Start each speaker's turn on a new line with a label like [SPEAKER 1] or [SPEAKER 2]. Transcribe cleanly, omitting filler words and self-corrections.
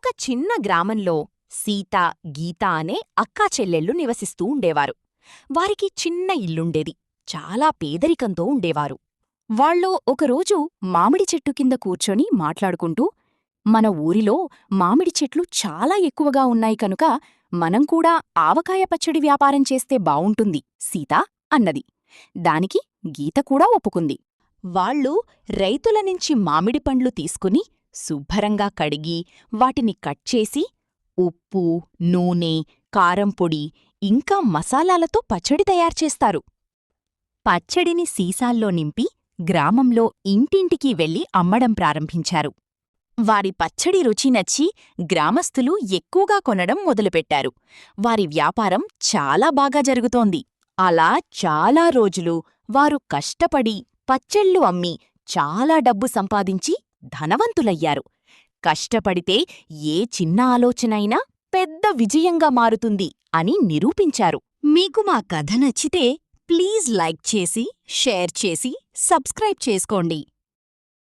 [SPEAKER 1] ఒక చిన్న గ్రామంలో సీత, గీత అనే అక్కా చెల్లెళ్ళు నివసిస్తూ ఉండేవారు. వారికి చిన్న ఇల్లుండేది. చాలా పేదరికంతో ఉండేవారు. వాళ్ళు ఒకరోజు మామిడి చెట్టు కింద కూర్చొని మాట్లాడుకుంటూ, మన ఊరిలో మామిడి చెట్లు చాలా ఎక్కువగా ఉన్నాయి కనుక మనం కూడా ఆవకాయ పచ్చడి వ్యాపారం చేస్తే బావుంటుంది, సీతా అన్నది. దానికి గీత కూడా ఒప్పుకుంది. వాళ్ళు రైతుల నుంచి మామిడి పండ్లు తీసుకుని శుభ్రంగా కడిగి వాటిని కట్ చేసి ఉప్పు, నూనె, కారంపొడి ఇంకా మసాలాలతో పచ్చడి తయారుచేస్తారు. పచ్చడిని సీసాల్లో నింపి గ్రామంలో ఇంటింటికీ వెళ్లి అమ్మడం ప్రారంభించారు. వారి పచ్చడి రుచి నచ్చి గ్రామస్తులు ఎక్కువగా కొనడం మొదలుపెట్టారు. వారి వ్యాపారం చాలా బాగా జరుగుతోంది. అలా చాలా రోజులు వారు కష్టపడి పచ్చళ్ళు అమ్మి చాలా డబ్బు సంపాదించి ధనవంతులయ్యారు. కష్టపడితే ఏ చిన్న ఆలోచనైనా పెద్ద విజయంగా మారుతుంది అని నిరూపించారు. మీకు మా కథ నచ్చితే ప్లీజ్ లైక్ చేసి, షేర్ చేసి, సబ్స్క్రైబ్ చేసుకోండి.